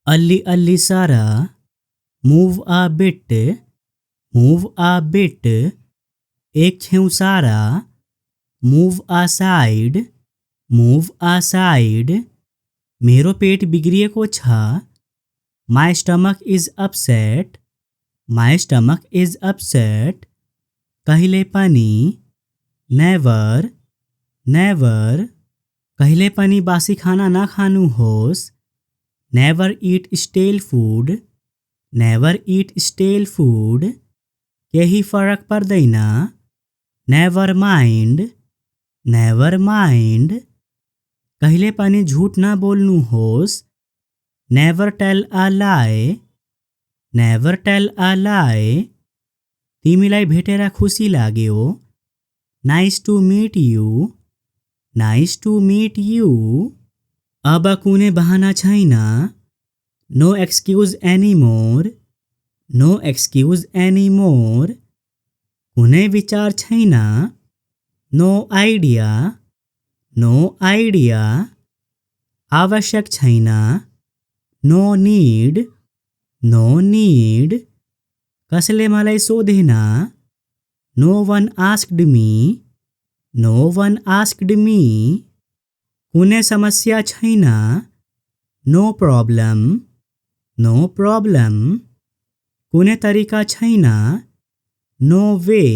अल्ली अल्ली सारा, move a bit, move a bit, एक छेउ सारा, मूव aside, मूव aside, मेरो पेट बिग्रिएको छ, my stomach is upset, my stomach is upset, कहिले पनि, never, never, कहिले पनि बासी खाना नखानुहोस्, never eat stale food, never eat stale food, केही फरक पर्दैन, never mind, never mind, कहिले पनि झूठ नबोल्नुहोस्, never tell a lie, never tell a lie, तिमीलाई भेटेर खुसी लाग्यो, nice to meet you, nice to meet you, अब कुनै बहाना छैन, no excuse anymore, no excuse anymore, कुनै विचार छैन, no idea, no idea, आवश्यक छैन, no need, no need, कसले मलाई सोधेन, no one asked me, no one asked me, कुनै समस्या छैन, no problem, no problem, कुनै तरिका छैन, no way,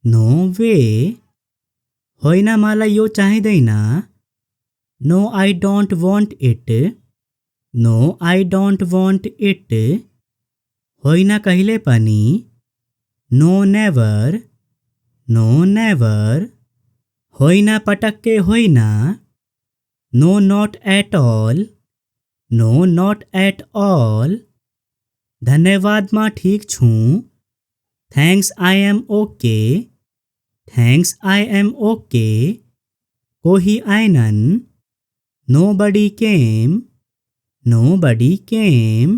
no way, होइन मलाई यो चाहिँदैन, no I don't want it, no I don't want it, होइन कहिले पनि, no never, no never, होइन पटक्कै होइन, no not at all, no not at all, धन्यवाद म ठीक छु, thanks I am okay, thanks I am okay, कोही आएनन्, nobody came, nobody came,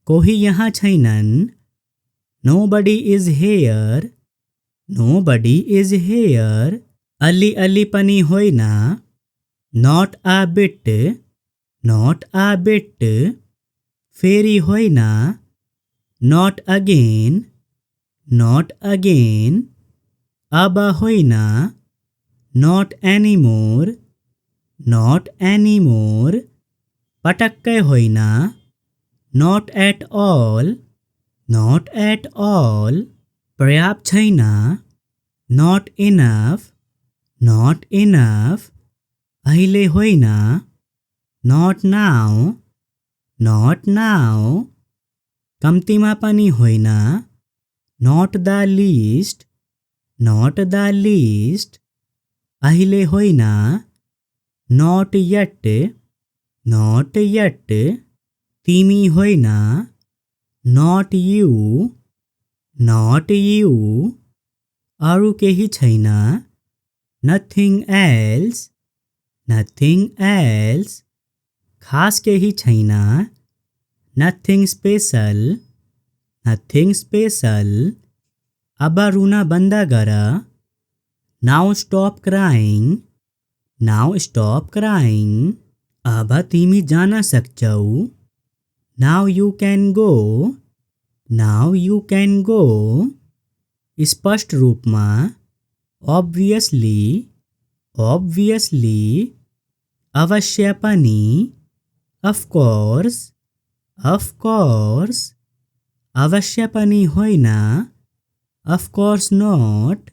कोही यहाँ छैनन्, nobody is here, nobody is here, अल्ली अल्ली पनि होइन, not a bit, not a bit, फेरि होइन, not again, not again, अब होइन, not anymore, not anymore, पटक्कै होइन, not at all, not at all, पर्याप्त छैन, not enough, not enough, अहिले होइन, not now, not now, कम्तीमा पनि होइन, not the least, not the least, अहिले होइन, not yet, not yet, तिमी होइन, not you, not you, अरू केही छैन, nothing else, nothing else, खास केही छैन, nothing special, nothing special, अब रुन बन्द गर, now stop crying, now stop crying, अब तिमी जान सक्छौ, now you can go, now you can go, स्पष्ट रूपमा, obviously, obviously, अवश्य पनि, of course, of course, अवश्य पनि होइन, of course not,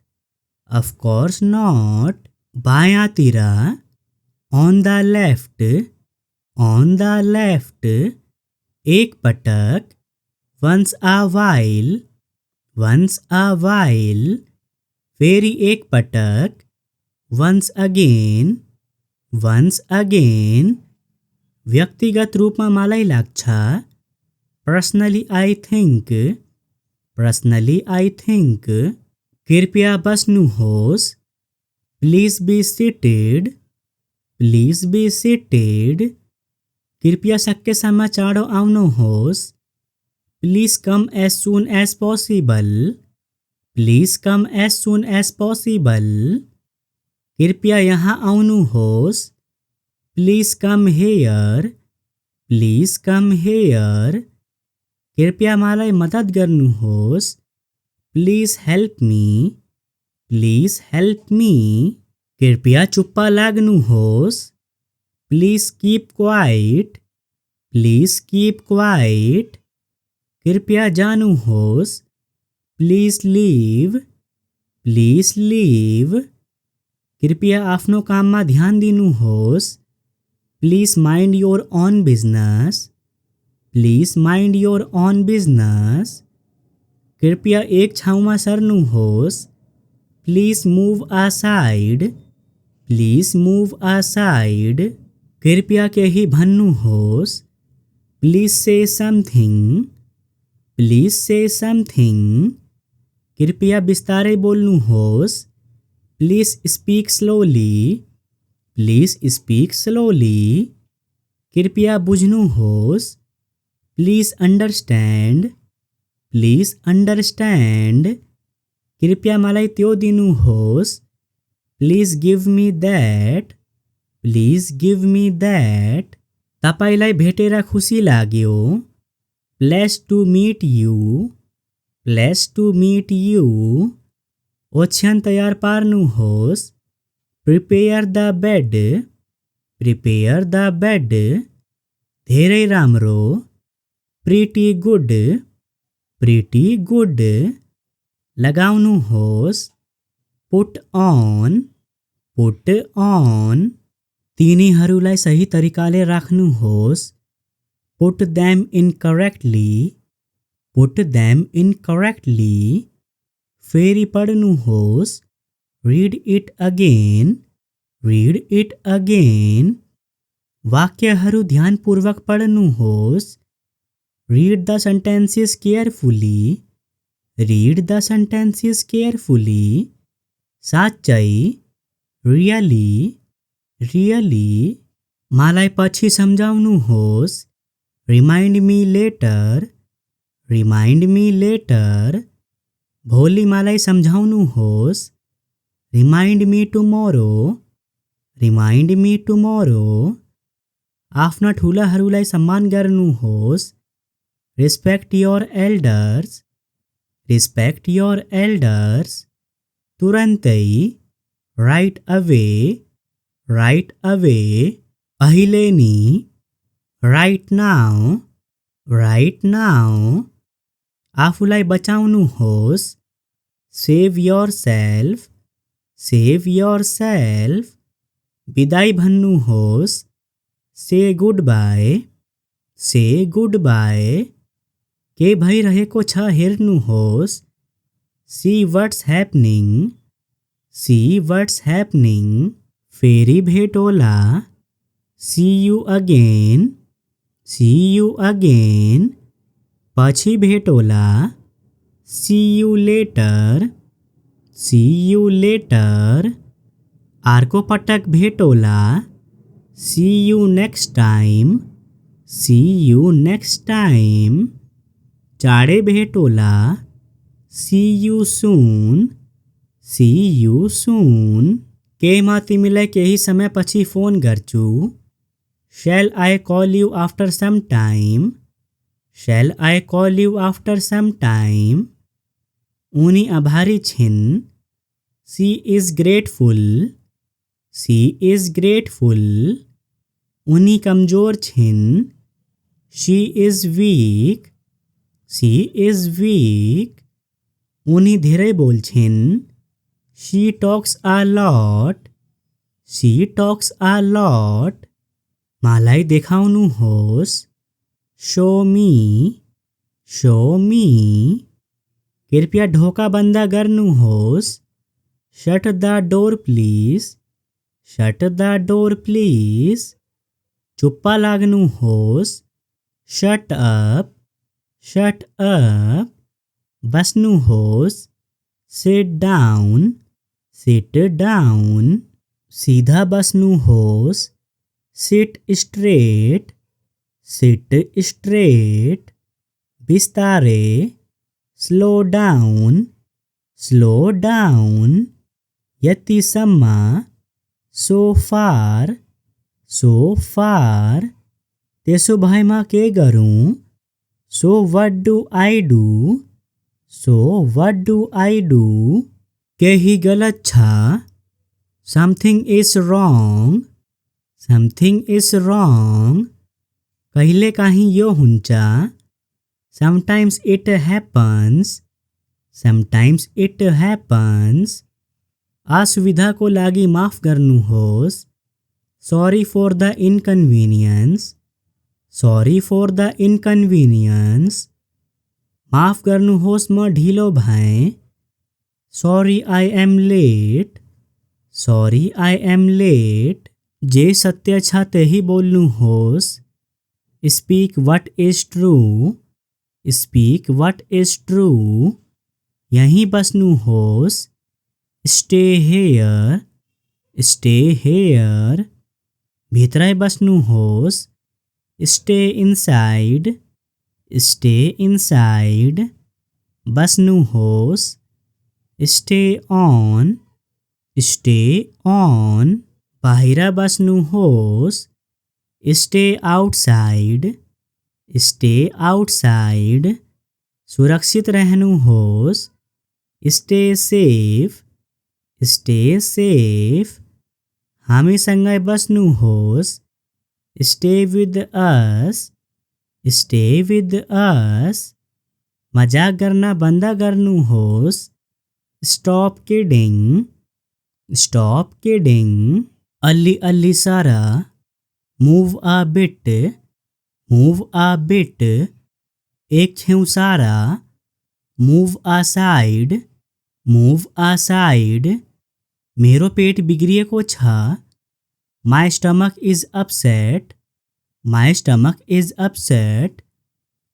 of course not, बायाँतिर, on the left, on the left, एक पटक, once a while, once a while, फेरि एक पटक, once again, once again, व्यक्तिगत रूपमा मलाई लाग्छ, personally I think, personally I think, कृपया बस्नुहोस्, please be seated, please be seated, कृपया सकेसम्म चाँडो आउनुहोस्, please come as soon as possible, please come as soon as possible, कृपया यहाँ आउनुहोस्, please come here, please come here, कृपया मलाई मद्दत गर्नुहोस्। Please help me, please help me, कृपया चुप्पा लाग्नुहोस्। Please keep quiet, please keep quiet, कृपया जानुहोस्। प्लीज लीव, प्लीज लीव, कृपया आफ्नो काममा ध्यान दिनुहोस्। Please mind your own business, please mind your own business, कृपया एक ठाउँमा सर्नुहोस्। Please move aside, please move aside, कृपया केही भन्नुहोस्। Please say something, please say something, कृपया बिस्तारै बोल्नुहोस्। Please speak slowly, please speak slowly, कृपया बुझ्नुहोस्। प्लीज अन्डरस्ट्यान्ड, प्लीज अन्डरस्ट्यान्ड, कृपया मलाई त्यो दिनुहोस्। Please give me that, please give me that, तपाईलाई भेटेर खुसी लाग्यो। Pleased to meet you, pleased to meet you, ओछ्यान तयार पार्नुहोस्। Prepare the bed, prepare the bed, धेरै राम्रो। प्रिटी गुड, प्रिटी गुड, लगाउनुहोस्। पुट अन, पुट अन, तिनीहरूलाई सही तरिकाले राख्नुहोस्। Put them in correctly, put them in correctly, फेरि पढ्नुहोस्। Read it again, read it again, वाक्यहरू ध्यानपूर्वक पढ्नुहोस्। Read the sentences carefully, read the sentences carefully, साँच्चै, रियली, रियली, मलाई पछि सम्झाउनुहोस्। Remind me later, remind me later, भोलि मलाई सम्झाउनुहोस्। Remind me tomorrow, remind me tomorrow, आफ्ना ठुलाहरूलाई सम्मान गर्नुहोस्। Respect your elders, respect your elders, तुरन्तै, राइट अवे, राइट अवे, अहिले नि, राइट नाउ, राइट नाउ, आफूलाई बचाउनुहोस्। Save yourself, save yourself, बिदाई भन्नुहोस्। Say goodbye, say goodbye, के भइरहेको छ हेर्नुहोस्। See what's happening, C what's happening, फेरि भेट होला। See you again, see you again, पछि भेट होला। See you later, see you later, अर्को पटक भेट होला। See you next time, see you next time, चाँडै भेट होला। See you soon, see you soon, के म तिमीलाई केही समयपछि फोन गर्छु। Shall I call you after some time, shall I call you after some time, उनी आभारी छिन्। She is grateful, she is grateful, उनी कमजोर छिन्। She is weak, she is weak, उनी धेरै बोल्छिन्। She talks a lot, she talks a lot, मलाई देखाउनुहोस्। Show me, show me, कृपया ढोका बन्द गर्नुहोस्। Shut the door please, shut the door please, चुप्पा लाग्नुहोस्। Shut up, shut up, बस्नुहोस्। Sit down, sit down, सीधा बस्नुहोस्। Sit straight, sit straight, बिस्तारै। Slow down, slow down, यतिसम्म। So far, so far, त्यसो भएमा के गरौँ? So what do I do? So what do I do? केही गलत छ? Something is wrong. Something is wrong. कहिलेकाहीँ यो हुन्छ. Sometimes it happens. Sometimes it happens. असुविधाको लागि माफ गर्नुहोस्. Sorry for the inconvenience. Sorry for the inconvenience. माफ गर्नुहोस् म ढिलो भएँ. Sorry I am late. Sorry I am late. जे सत्य छ त्यही बोल्नुहोस्. Speak what is true. Speak what is true. यहीं बस्नुहोस्. Stay here. Stay here. भित्रै बस्नुहोस्. Stay inside. Stay inside. बस्नुहोस्. Stay on. Stay on. बाहिर बस्नुहोस्. Stay outside. Stay outside. सुरक्षित रहनुहोस्. Stay safe. Stay safe. हामीसँगै बस्नुहोस्. Stay with us. Stay with us. मजाक गर्न बन्द गर्नुहोस्. Stop kidding. Stop kidding. अलि अलि सारा. Move a bit. Move a bit. एक छेउ सारा. Move aside. Move aside. मेरो पेट बिग्रिएको छ. My stomach is upset. My stomach is upset.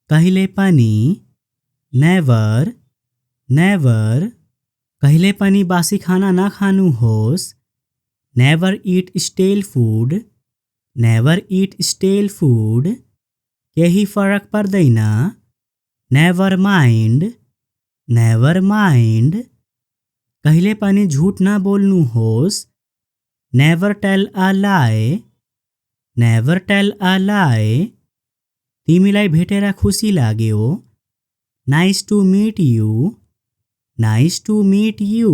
कहिले पनि. Never. Never. कहिले पनि बासी खाना नखानुहोस्. Never eat stale food. Never eat stale food. केही फरक पर्दैन. Never mind. Never mind. कहिले पनि झुट नबोल्नुहोस्. Never tell a lie. Never tell a lie. तिमीलाई भेटेर खुसी लाग्यो. Nice to meet you. Nice to meet you.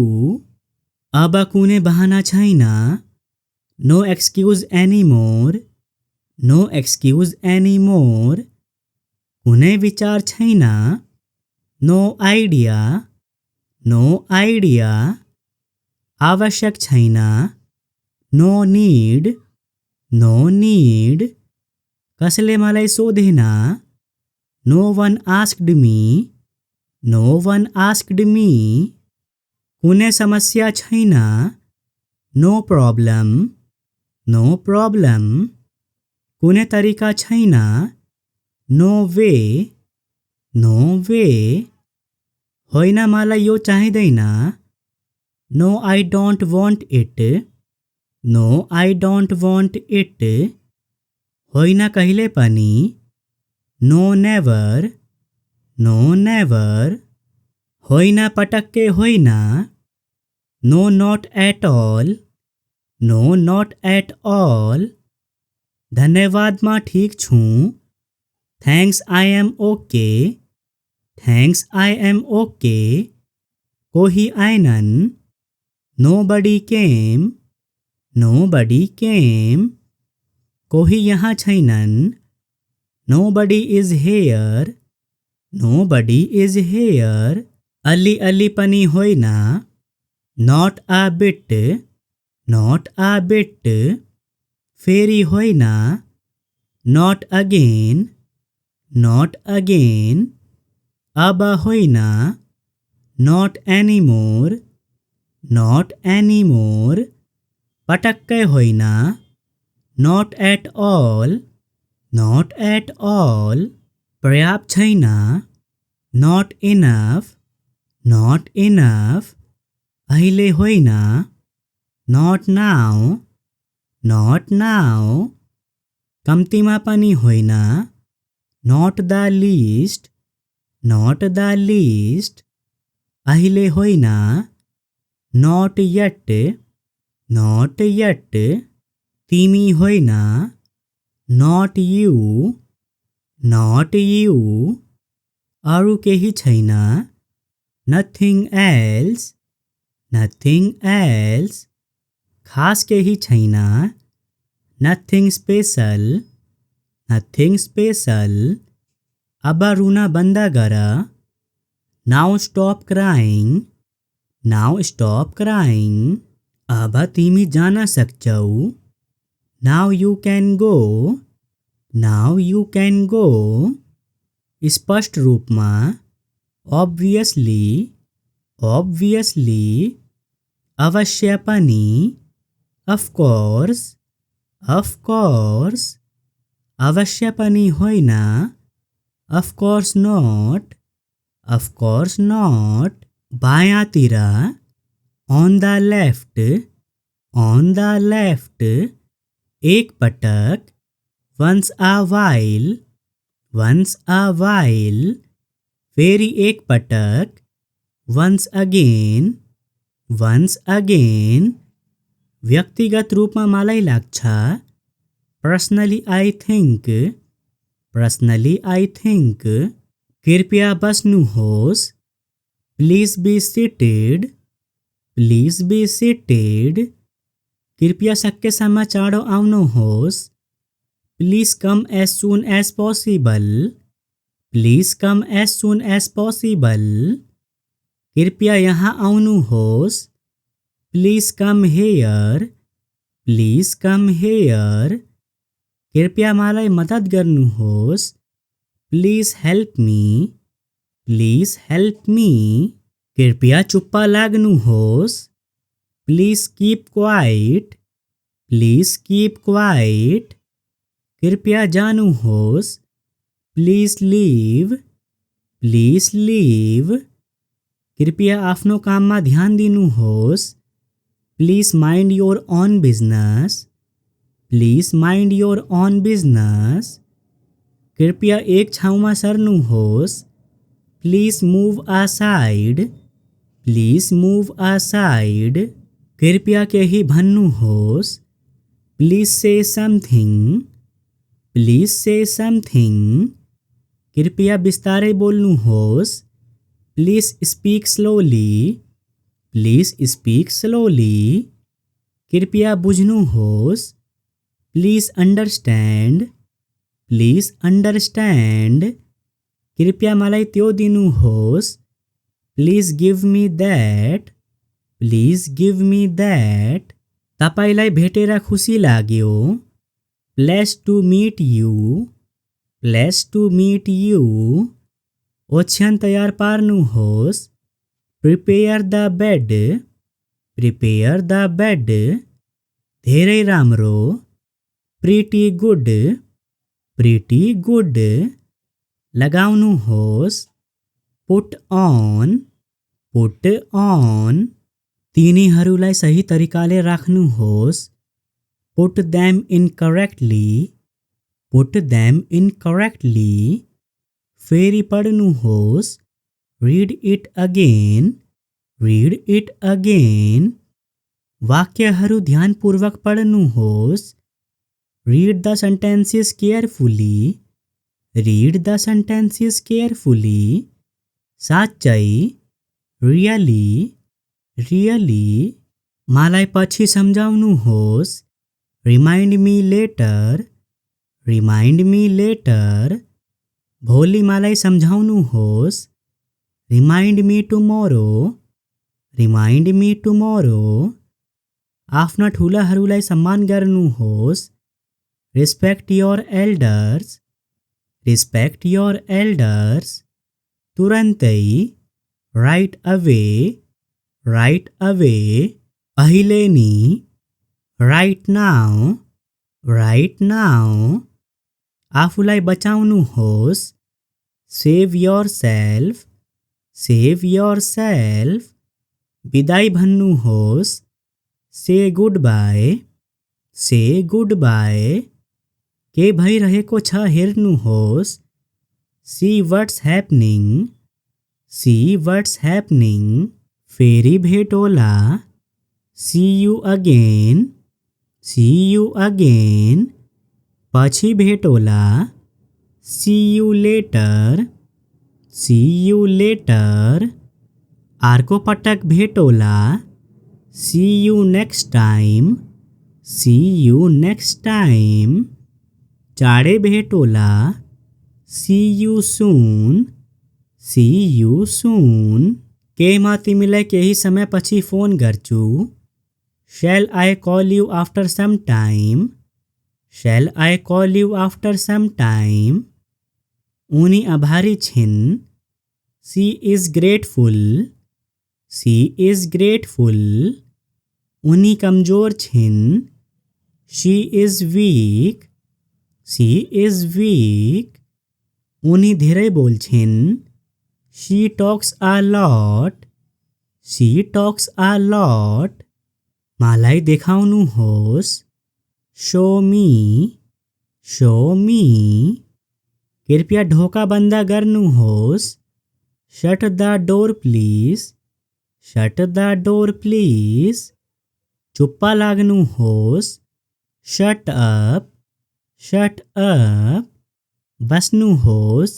अब कुनै बहाना छैन. No excuse anymore. No excuse anymore. कुनै विचार छैन. No idea. No idea. आवश्यक छैन. No need. No need. कसले मलाई सोधेन. No one asked me. No one asked me. कुनै समस्या छैन. No problem. No problem. कुनै तरिका छैन. No way. No way. होइन मलाई यो चाहिँदैन. No I don't want it. No I don't want it. होइन कहिले पनि. No never. No never. होइन पटक्कै होइन. No not at all. No not at all. धन्यवाद म ठीक छु. Thanks I am okay. Thanks I am okay. कोही आएनन्. Nobody came. Nobody came. कोही यहाँ छैनन्. Nobody is here. Nobody is here. अलि अलि पनि होइन. Not a bit. Not a bit. फेरि होइन. Not again. Not again. अब होइन. Not anymore. Not anymore. पटक्कै होइन. Not at all. Not at all. पर्याप्त छैन. Not enough. Not enough. अहिले होइन. Not now. Not now. कम्तीमा पनि होइन. Not the least. Not the least. अहिले होइन. Not yet. Not yet. तिमी होइन. not you, not you, अरू केही छैन, nothing else, nothing else, खास केही छैन, nothing special, nothing special, अब रुन बन्द गर, now stop crying, now stop crying, अब तिमी जान सक्छौ, now you can go, now you can go, स्पष्ट रूपमा, obviously, obviously, अवश्य पनि, of course, of course, अवश्य पनि होइन, of course not, of course not, बायाँतिर, on the left, on the left, एक पटक, once a while, once a while, फेरि एक पटक, once again, once again, व्यक्तिगत रूपमा मलाई लाग्छ, personally I think, personally I think, कृपया बस्नुहोस्, please be seated, please be seated, कृपया सकेसम्म चाँडो आउनुहोस्, please come as soon as possible, please come as soon as possible, कृपया यहाँ आउनुहोस्, please come here, please come here, कृपया मलाई मद्दत गर्नुहोस्, please help me, please help me, कृपया चुप्प लाग्नुहोस्, please keep quiet, please keep quiet, कृपया जानुहोस्, please leave, please leave, कृपया आफ्नो काममा ध्यान दिनुहोस्, please mind your own business, please mind your own business, कृपया एक ठाउँमा सर्नुहोस्, please move aside, please move aside, कृपया केही भन्नुहोस्, please say something, please say something, कृपया बिस्तारै बोल्नुहोस्, please speak slowly, please speak slowly, कृपया बुझ्नुहोस्, please understand, please understand, कृपया मलाई त्यो दिनुहोस्, please give me that, please give me that, तपाईलाई भेटेर खुसी लाग्यो, pleased to meet you, pleased to meet you, ओछ्यान तयार पार्नुहोस्, prepare the bed, prepare the bed, धेरै राम्रो, pretty good, pretty good, लगाउनुहोस्, put on, put on, तिनीहरूलाई सही तरिकाले राख्नुहोस्, put them incorrectly, put them incorrectly, फेरि पढ्नुहोस्, read it again, read it again, वाक्यहरू ध्यानपूर्वक पढ्नुहोस्, read the sentences carefully, read the sentences carefully, साँच्चै, really, really, मलाई पछि सम्झाउनुहोस्, remind me later, remind me later, भोलि मलाई सम्झाउनुहोस्, remind me tomorrow, remind me tomorrow, आफ्ना ठुलाहरूलाई सम्मान गर्नुहोस्, respect your elders, respect your elders, तुरन्तै, right away, right away, अहिले नि, right now, right now, आफूलाई बचाउनुहोस्, save yourself, save yourself, बिदाई भन्नुहोस्, say goodbye, say goodbye, के भइरहेको छ हेर्नुहोस्, see what's happening, see what's happening, फेरि भेट होला, see you again, see you again, પછી ભેટોલા see you later, see you later. આરકો પટક ભેટોલા see you next time, see you next time. ચાડે ભેટોલા see you soon, see you soon. કેમાંથી મિલે કેહી સમય પછી phone કરજું. Shall I call you after some time, shall I call you after some time. ઉની આભારી છીન she is grateful, she is grateful. ઉની કમજોર છીન she is weak, she is weak. ઉની ધીરે બોલ છીન she talks a lot, she talks a lot. માલાઈ દેખાવનું હોસ show me, show me. कृपया ढोका बंदा करनु होस shut the door please, shut the door please. चुप्पा लागनु होस shut up, shut up. बसनु होस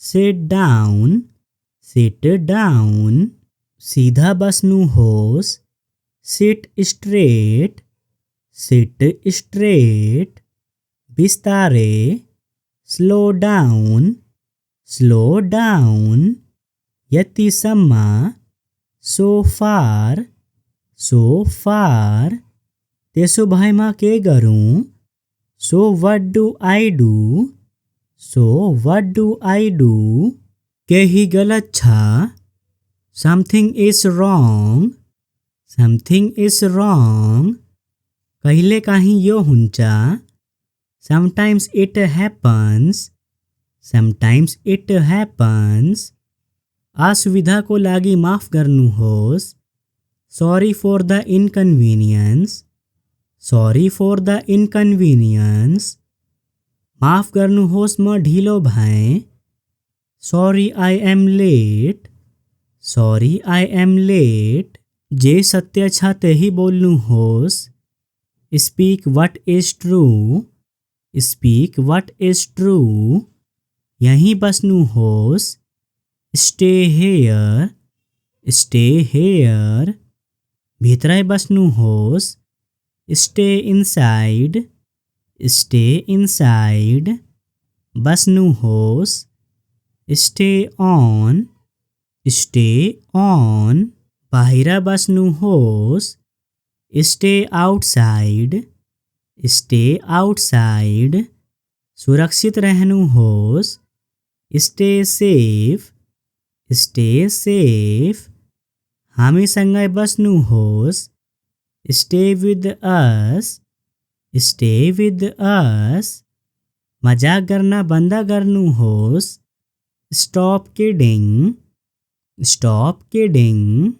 sit down, sit down. सीधा बसनु होस sit straight, sit straight. बिस्तारे slow down, slow down. यति सम्मा so far, so far. त्यसो भएमा के गरौँ so what do I do, so what do I do. केही गलत छ something is wrong, something is wrong. कहिले काहीँ यो हुन्छ sometimes it happens, sometimes it happens. असुविधाको लागि माफ गर्नुहोस् sorry for the inconvenience, sorry for the inconvenience. माफ गर्नुहोस् म ढिलो भएँ sorry I am late, sorry I am late. जे सत्य छ त्यही बोल्नुहोस् speak what is true, speak what is true. यहीं बस्नुहोस् stay here, stay here. भित्रै बस्नुहोस् stay inside, stay inside. बस्नुहोस् stay on, stay on. बाहिर बस्नुहोस् stay outside, stay outside. सुरक्षित रहनुहोस् stay safe, stay safe. हामीसँगै बस्नुहोस् stay with us, stay with us. मजाक गर्न बन्द गर्नुहोस् stop kidding, stop kidding.